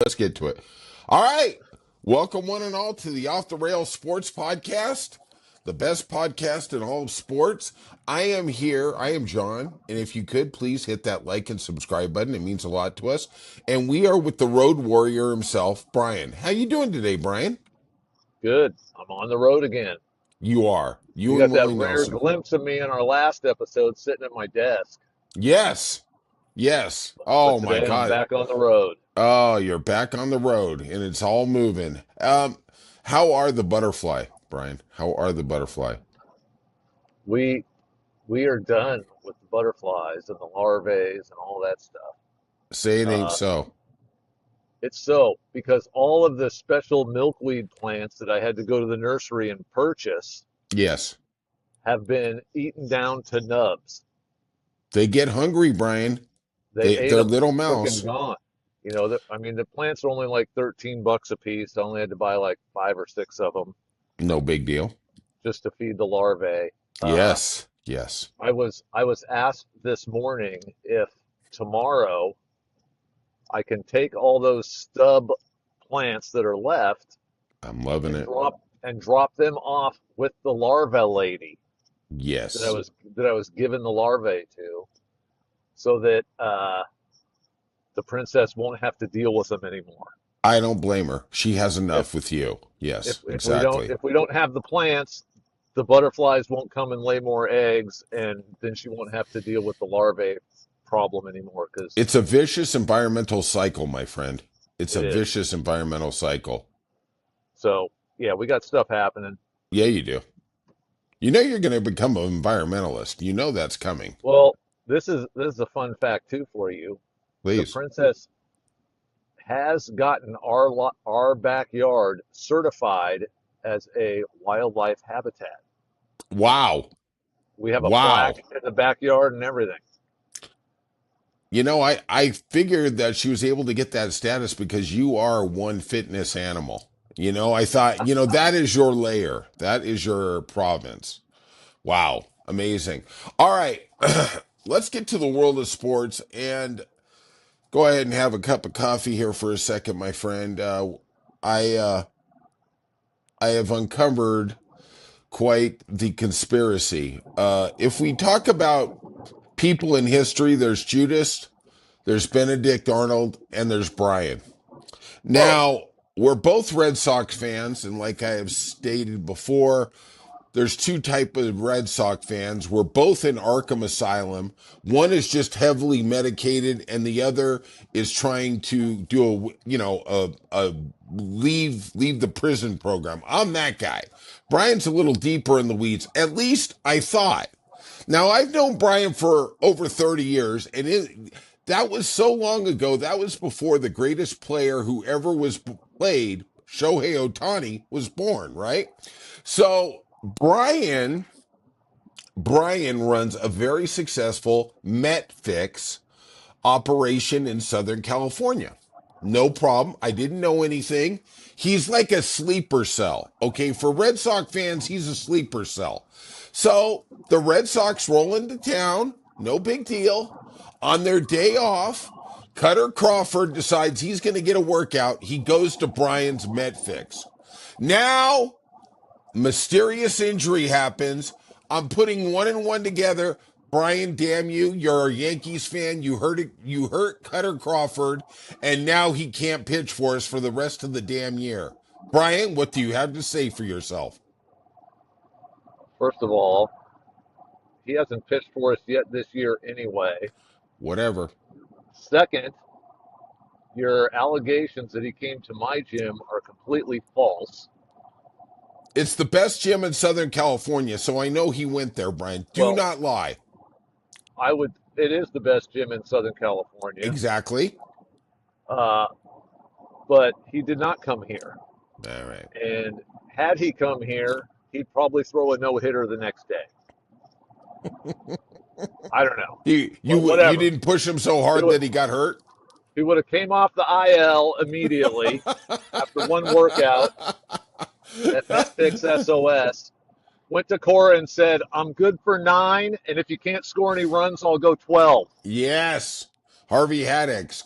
Let's get to it. All right. Welcome, one and all, to the Off the Rails Sports Podcast, the best podcast in all of sports. I am here. I am John. And if you could, please hit that like and subscribe button. It means a lot to us. And we are with the road warrior himself, Brian. How you doing today, Brian? Good. I'm on the road again. You are. You You and got that Willie rare Nelson. glimpse of me in our last episode sitting at my desk. Yes. Yes. But Oh, my today I'm God. back on the road. Oh, you're back on the road, and it's all moving. How are the butterfly, Brian? How are the butterfly? We are done with the butterflies and the larvae and all that stuff. Say it ain't Uh, so. it's so because all of the special milkweed plants that I had to go to the nursery and purchase Yes. have been eaten down to nubs. They get hungry, Brian. They ate They're them, little freaking mouse. gone. The plants are only like $13 a piece. I only had to buy like 5 or 6 of them No big deal. just to feed the larvae. Uh, Yes. Yes. I was asked this morning if tomorrow I can take all those stub plants that are left I'm loving and it. drop them off with the larva lady that I Yes. was that I was giving the larvae to, so that the princess won't have to deal with them anymore. I don't blame her. She has If enough with you. Yes, if we don't exactly. if we don't have the plants, the butterflies won't come and lay more eggs, and then she won't have to deal with the larvae problem anymore because It's a vicious environmental cycle, my friend. It's a it is. vicious environmental cycle. So yeah, we got stuff happening. Yeah, you do. You know you're going to become an environmentalist. You know that's coming. Well, this is a fun fact too for you. The Please. princess has gotten our backyard certified as a wildlife habitat. Wow. We have a Wow. plaque in the backyard and everything. You know, I figured that she was able to get that status because you are one fitness animal. You know, I thought, that is your layer. That is your province. Wow. Amazing. All right. Let's get to the world of sports and go ahead and have a cup of coffee here for a second, my friend. I I have uncovered quite the conspiracy. If we talk about people in history, there's Judas, there's Benedict Arnold, and there's Brian. Whoa. Now, we're both Red Sox fans, and like I have stated before, there's two type of Red Sox fans. We're both in Arkham Asylum. One is just heavily medicated, and the other is trying to do a leave the prison program. I'm that guy. Brian's a little deeper in the weeds. At least I thought. Now, I've known Brian for over 30 years, and that was so long ago. That was before the greatest player who ever was played, Shohei Ohtani, was born, right? So Brian runs a very successful Met Fix operation in Southern California. No problem. I didn't know anything. He's like a sleeper cell. Okay, for Red Sox fans, he's a sleeper cell. So the Red Sox roll into town, no big deal. On their day off, Cutter Crawford decides he's going to get a workout. He goes to Brian's Met Fix. Now, mysterious injury happens. I'm putting one and one together. Brian, damn you, you're a Yankees fan. You hurt it. You hurt Cutter Crawford, and now he can't pitch for us for the rest of the damn year. Brian, what do you have to say for yourself? First of all, he hasn't pitched for us yet this year anyway. Whatever. Second, your allegations that he came to my gym are completely false. It's the best gym in Southern California, so I know he went there, Brian. Do Well, not lie. it is the best gym in Southern California, Exactly. uh, but he did not come here. All right. And had he come here, he'd probably throw a no-hitter the next day. I don't know, You but you you whatever. didn't push him so He hard would, that he got hurt? he would have came off the IL immediately after one workout at MetFix SOS. Went to Cora and said, "I'm good for 9, and if you can't score any runs, I'll go 12." Yes. Harvey Haddix.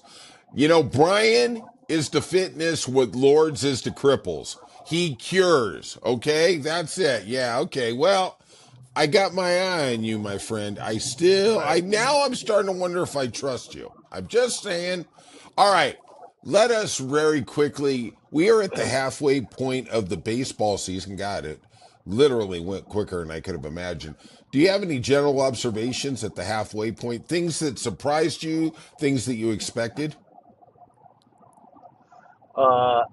Brian is to fitness what Lords is to cripples. He cures. Okay, that's it. Yeah. Okay. Well, I got my eye on you, my friend. Right. I'm starting to wonder if I trust you. I'm just saying. All right. Let us very quickly. We are at the halfway point of the baseball season. Got it. Literally went quicker than I could have imagined. Do you have any general observations at the halfway point? Things that surprised you, things that you expected? Uh,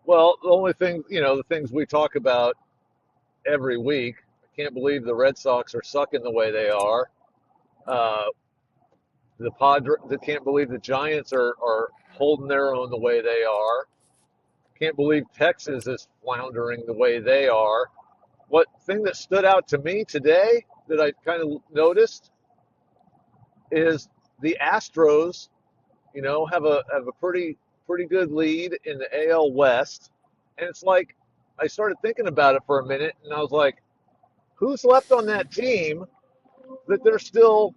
well, the only thing, the things we talk about every week. I can't believe the Red Sox are sucking the way they are. Uh, I can't believe the Giants are holding their own the way they are. Can't believe Texas is floundering the way they are. What thing that stood out to me today that I kind of noticed is the Astros, have a pretty good lead in the AL West, and it's like I started thinking about it for a minute, and I was like, who's left on that team that they're still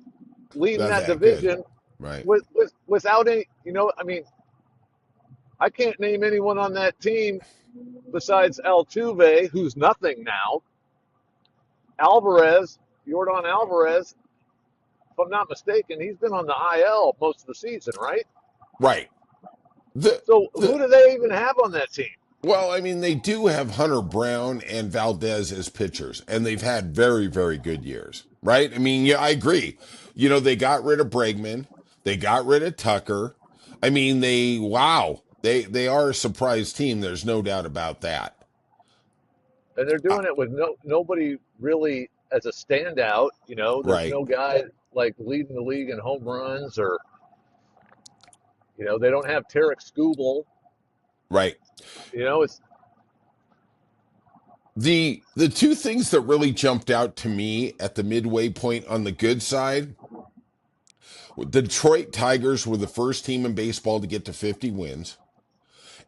leading Not that that good. division Right. without any, I mean, I can't name anyone on that team besides Altuve, who's nothing now. Alvarez, Jordan Alvarez, if I'm not mistaken, he's been on the IL most of the season, right? Right. The So the who do they even have on that team? Well, I mean, they do have Hunter Brown and Valdez as pitchers, and they've had very, very good years, right? I mean, yeah, I agree. They got rid of Bregman, they got rid of Tucker. I mean, they are a surprise team. There's no doubt about that. And they're Uh, doing it with nobody really as a standout. There's right, no guy like leading the league in home runs, or they don't have Tarek Skubal. right. It's The two things that really jumped out to me at the midway point on the good side, the Detroit Tigers were the first team in baseball to get to 50 wins,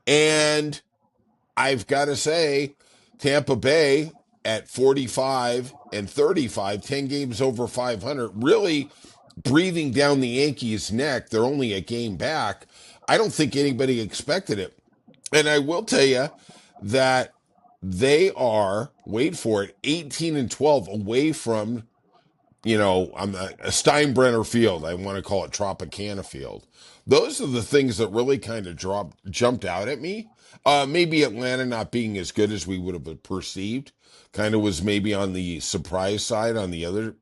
and I've got to say, Tampa Bay at 45 and 35, 10 games over 500, really breathing down the Yankees' neck. They're only a game back. I don't think anybody expected it. And I will tell you that they are, wait for it, 18 and 12 away from I'm a Steinbrenner field. I want to call it Tropicana field. Those are the things that really kind of jumped out at me. Maybe Atlanta not being as good as we would have perceived, kind of was maybe on the surprise side. On the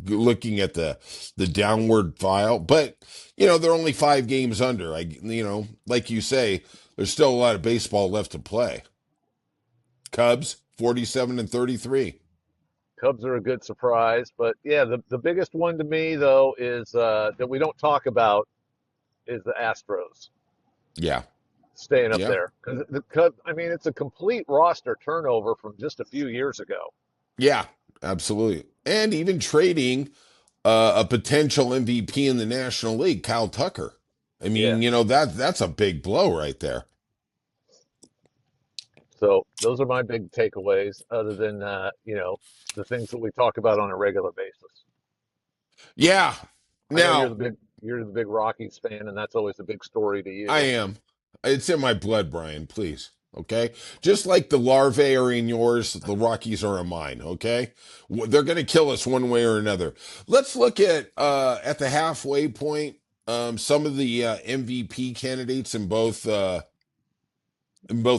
looking at the downward file, but they're only 5 games under. Like you say, there's still a lot of baseball left to play. Cubs 47 and 33. Cubs are a good surprise, but yeah, the biggest one to me though is that we don't talk about is the Astros Yeah, staying up yeah. there because the Cubs. I mean, it's a complete roster turnover from just a few years ago. Yeah, absolutely. And even trading a potential MVP in the National League, Kyle Tucker. I Yeah. mean, that's a big blow right there. So those are my big takeaways, other than the things that we talk about on a regular basis. Yeah. I know Now, you're the big Rockies fan, and that's always a big story to I you. am. It's in my blood, Brian, please. Okay? Just like the larvae are in yours, the Rockies are in mine, okay? They're going to kill us one way or another. Let's look at the halfway point some of the MVP candidates in both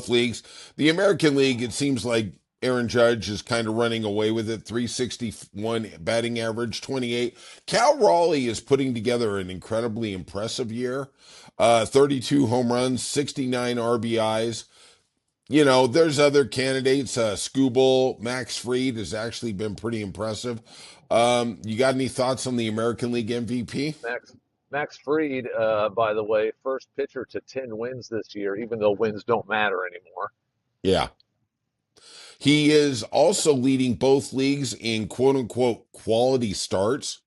leagues. The American League, it seems like Aaron Judge is kind of running away with it. 361 batting average, 28. Cal Raleigh is putting together an incredibly impressive year. 32 home runs, 69 RBIs. There's other candidates. Skubal, Max Fried has actually been pretty impressive. You got any thoughts on the American League MVP? Max Max Fried, by the way, first pitcher to 10 wins this year, even though wins don't matter anymore. Yeah. He is also leading both leagues in quote unquote quality starts,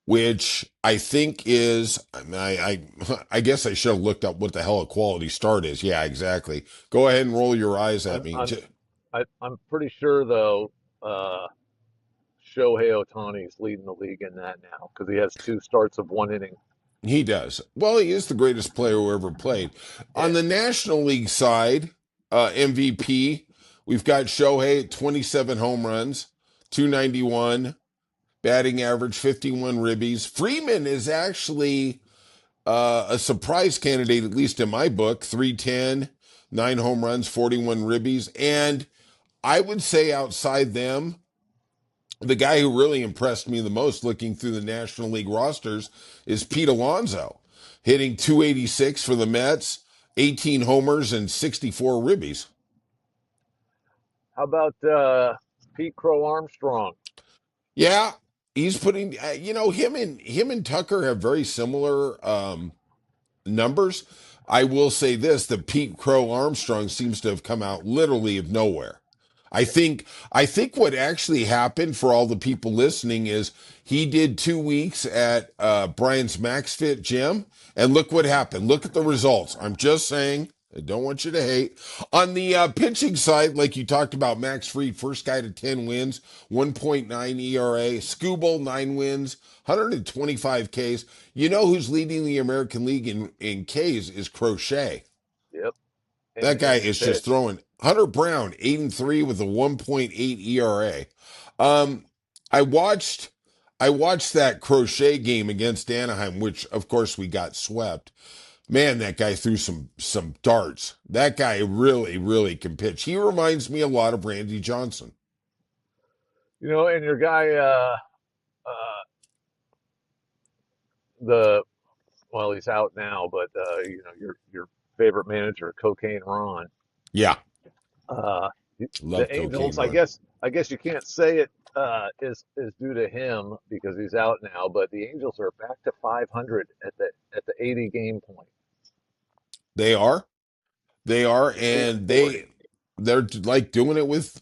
which I think is, I guess I should have looked up what the hell a quality start is. Yeah, exactly. Go ahead and roll your eyes at I'm me. I'm I'm pretty sure though, Shohei Ohtani is leading the league in that now because he has two starts of 1 inning. He does. Well, he is the greatest player who ever played. On Yeah. the National League side, MVP, we've got Shohei at 27 home runs, 291, batting average, 51 ribbies. Freeman is actually a surprise candidate, at least in my book, 310, 9 home runs, 41 ribbies. And I would say outside them, the guy who really impressed me the most looking through the National League rosters is Pete Alonso, hitting 286 for the Mets, 18 homers, and 64 ribbies. How about Pete Crow Armstrong? Yeah, he's putting, him and Tucker have very similar numbers. I will say this: the Pete Crow Armstrong seems to have come out literally of nowhere. I think what actually happened for all the people listening is he did 2 weeks at Brian's MaxFit gym, and look what happened. Look at the results. I'm just saying. I don't want you to hate. On the pitching side, like you talked about, Max Fried, first guy to 10 wins, 1.9 ERA. Scooble, 9 wins, 125 Ks. You know who's leading the American League in Ks is Crochet. Yep. That guy And is just pitch. throwing. Hunter Brown, 8-3 with a 1.8 ERA. Um, I watched I watched that Crochet game against Anaheim, which of course we got swept. Man, that guy threw some darts. That guy really, really can pitch. He reminds me a lot of Randy Johnson. And your guy, uh, the well, he's out now, but your favorite manager, Cocaine Ron. Yeah, Uh, love the Cocaine Angels, I Run. guess, I guess you can't say it is due to him because he's out now, but the Angels are back to 500 at the 80 game point. They are. They are, They beat and 40. they're like doing it with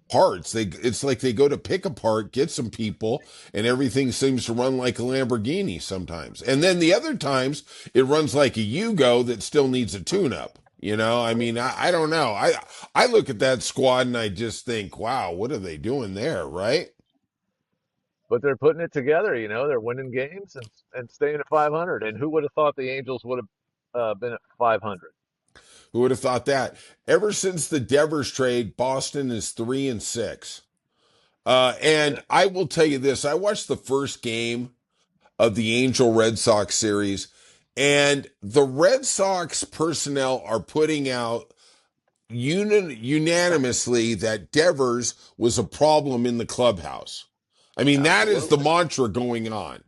parts. It's like they go to pick apart, get some people, and everything seems to run like a Lamborghini sometimes. And then the other times it runs like a Yugo that still needs a tune up. I mean, I don't know. I look at that squad and I just think, wow, what are they doing there, right? But they're putting it together. They're winning games and staying at 500. And who would have thought the Angels would have been at 500? Who would have thought that? Ever since the Devers trade, Boston is 3-6. And Yeah. I will tell you this: I watched the first game of the Angel Red Sox series, and the Red Sox personnel are putting out unanimously that Devers was a problem in the clubhouse. I mean, that is the Absolutely. mantra going on,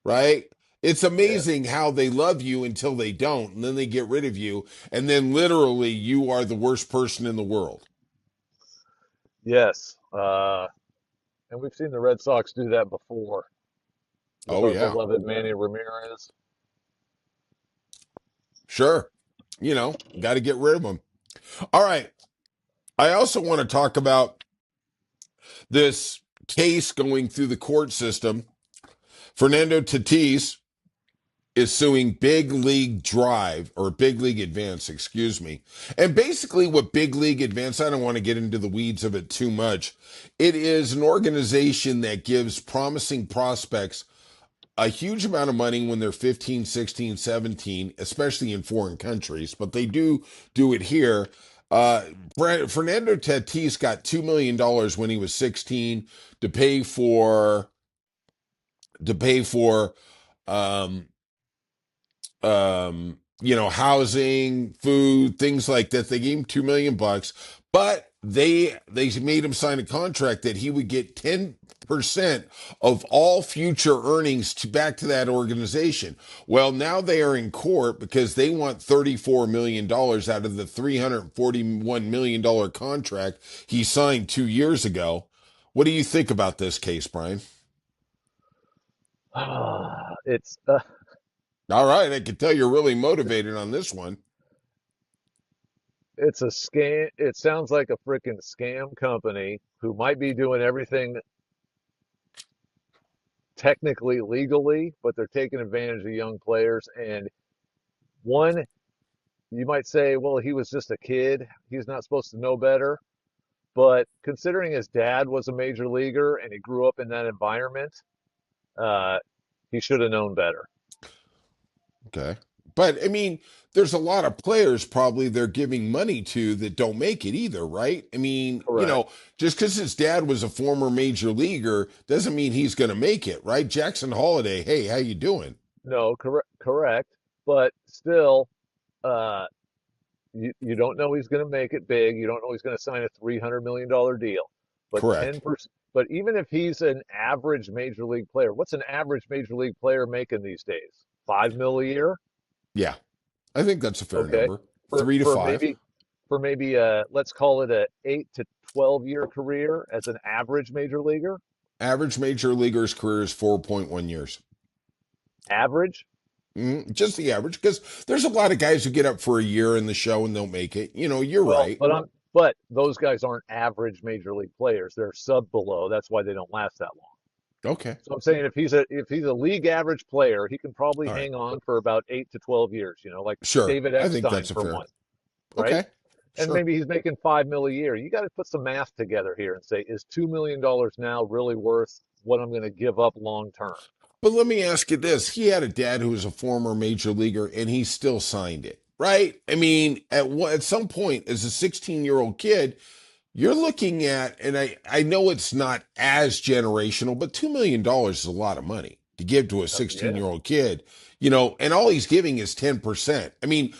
right? It's Yeah. amazing how they love you until they don't, and then they get rid of you, and then literally you are the worst person in the world. Yes. And we've seen the Red Sox do that before with Oh, our yeah, beloved Manny Ramirez. sure. Got to get rid of them. All right. I also want to talk about this case going through the court system. Fernando Tatis is suing Big League Drive or Big League Advance, excuse me. And basically, what Big League Advance, I don't want to get into the weeds of it too much. It is an organization that gives promising prospects a huge amount of money when they're 15, 16, 17, especially in foreign countries, but they do it here. Uh, Fernando Tatis got $2 million when he was 16 to pay for um, housing, food, things like that. They gave him $2 million, but they made him sign a contract that he would get 10% of all future earnings back to that organization. Well, now they are in court because they want $34 million out of the $341 million contract he signed 2 years ago. What do you think about this case, Brian? It's All right, I can tell you're really motivated on this one. it's a scam. It sounds like a freaking scam company who might be doing everything technically legally, but they're taking advantage of young players. And one, you might say, well, he was just a kid. He's not supposed to know better. But considering his dad was a major leaguer and he grew up in that environment, uh, he should have known better. Okay. But I mean, there's a lot of players probably they're giving money to that don't make it either, right? I mean, Correct. just because his dad was a former major leaguer doesn't mean he's going to make it, right? Jackson Holiday, hey, how you doing? No, correct. But still, uh, you don't know he's going to make it big. You don't know he's going to sign a $300 million deal. But Correct. 10%. But even if he's an average major league player, what's an average major league player making these days? 5 mil a year? Yeah, I think that's a fair Okay. number. For Three to for five. maybe for maybe let's call it a 8 to 12 year career as an average major leaguer. Average major leaguer's career is 4.1 years. Average. Just the average, because there's a lot of guys who get up for a year in the show and don't make it. You're Well, right. but those guys aren't average major league players. They're sub below. That's why they don't last that long. Okay. So I'm saying if he's a league average player, he can probably All right. hang on for about 8 to 12 years. Like Sure. David I think Eckstein that's a for fair. one, right? Okay. And Sure. maybe he's making 5 mil a year. You got to put some math together here and say, is $2 million now really worth what I'm going to give up long term? But let me ask you this. He had a dad who was a former major leaguer and he still signed it, right? I mean, at some point, as a 16-year-old kid, you're looking at, and I know it's not as generational, but $2 million is a lot of money to give to a Yeah, 16-year-old kid, and all he's giving is 10%. I mean,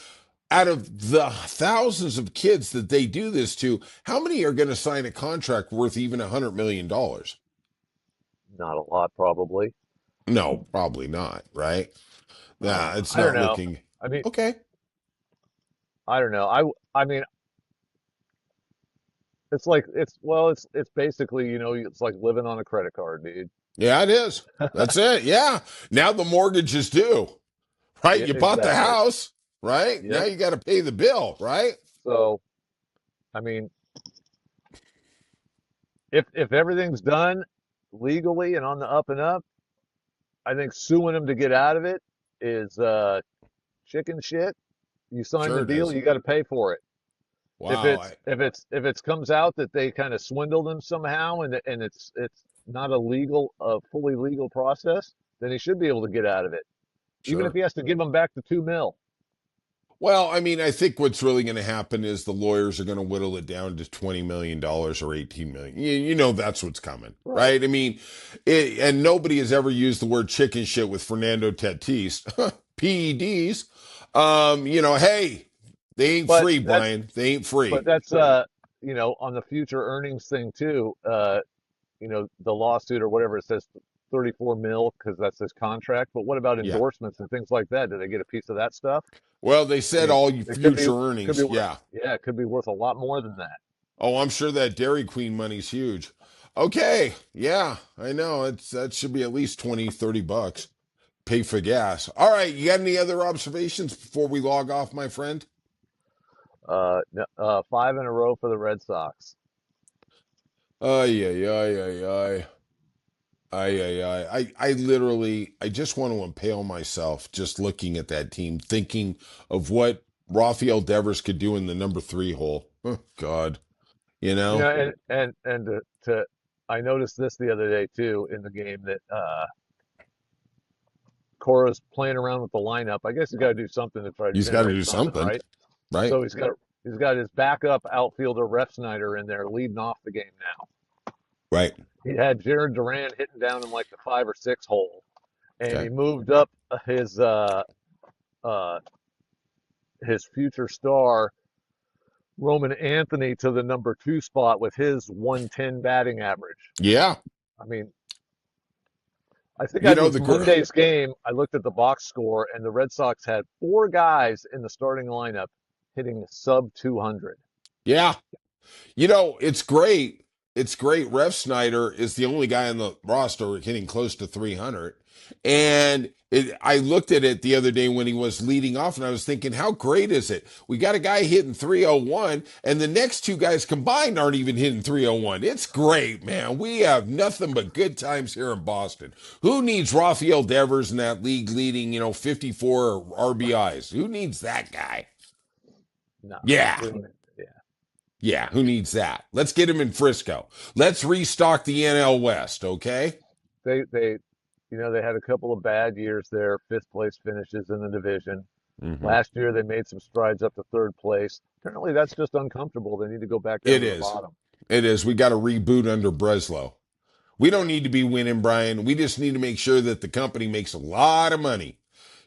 out of the thousands of kids that they do this to, how many are going to sign a contract worth even $100 million? not a lot probably. No, probably not, right? Nah, it's I don't not know. looking I mean, okay. I don't know. I mean, it's like it's basically it's like living on a credit card, dude. Yeah, it is. That's it. Yeah. Now the mortgage is due, right? Yeah, You bought the exactly. house, right? Now Yep. you got to pay the bill, right? So I mean, if everything's done legally and on the up and up, I think suing him to get out of it is chicken shit. You sign the Sure it deal, is. you got to pay for it. If Wow. it's if it's if it comes out that they kind of swindled him somehow and it's not a fully legal process, then he should be able to get out of it, even if Sure. he has to give them back the 2 mil. Well, I mean, I think what's really going to happen is the lawyers are going to whittle it down to $20 million or 18 million. That's what's coming, Right. right? I mean, and nobody has ever used the word chicken shit with Fernando Tatis. PEDs. Hey, they ain't But free, that's Brian. They ain't but free. that's on the future earnings thing too. The lawsuit or whatever it says 34 mil because that's his contract. But what about Yeah. endorsements and things like that? Do they get a piece of that stuff? Well, they I said mean, all you it could be future could be earnings. worth Yeah. yeah, it could be worth a lot more than that. Oh, I'm sure that Dairy Queen money's huge. Okay. Yeah, I know. That should be at least 20, $30. Pay for gas. All right. You got any other observations before we log off, my friend? No, five in a row for the Red Sox. Ay, ay, ay, ay, ay. Ay, ay, ay. I literally, I just want to impale myself just looking at that team, thinking of what Rafael Devers could do in the number 3 hole. Oh, God. You know? And I noticed this the other day too in the game that Cora's playing around with the lineup. I guess he's got to do something to try to He's got to generate do something, something, right? right? So he's got his backup outfielder Ref Snyder in there leading off the game now. Right. He had Jared Duran hitting down in like the 5 or 6 hole, and Okay. he moved up uh, his future star Roman Anthony to the number 2 spot with his 110 batting average. Yeah. I mean, I think You it know, was Monday's game. I looked at the box score, and the Red Sox had 4 guys in the starting lineup hitting sub 200. yeah. It's great. It's great. Rev Snyder is the only guy on the roster hitting close to 300. And I looked at it the other day when he was leading off, and I was thinking, how great is it? We got a guy hitting 301, and the next 2 guys combined aren't even hitting 301. It's great, man. We have nothing but good times here in Boston. Who needs Rafael Devers in that league leading, 54 RBIs? Who needs that guy? No, Yeah. we don't. Yeah, Yeah, who needs that? Let's get him in Frisco. Let's restock the NL West, okay? they they had a couple of bad years there, fifth place finishes in the division. Hmm. Last year, they made some strides up to third place. Apparently, that's just uncomfortable. They need to go back down It to the is. bottom. It is. We got to reboot under Breslow. We don't need to be winning, Brian. We just need to make sure that the company makes a lot of money.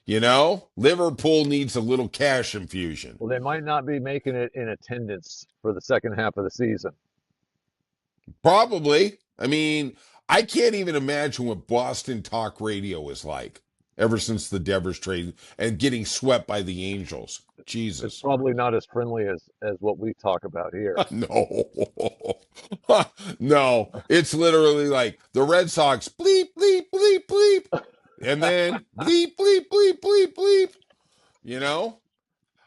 Liverpool needs a little cash infusion. Well, they might not be making it in attendance for the second half of the season. Probably. I mean, I can't even imagine what Boston talk radio is like ever since the Devers trade and getting swept by the Angels. It's Jesus. probably not as friendly as what we talk about here. No. No. It's literally like the Red Sox bleep, bleep, bleep, bleep. And then bleep, bleep, bleep, bleep, bleep. You know?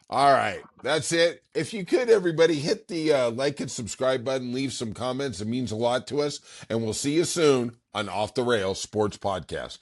All right, that's it. If you could, everybody, hit the like and subscribe button, leave some comments. It means a lot to us. And we'll see you soon on Off the Rails Sports Podcast.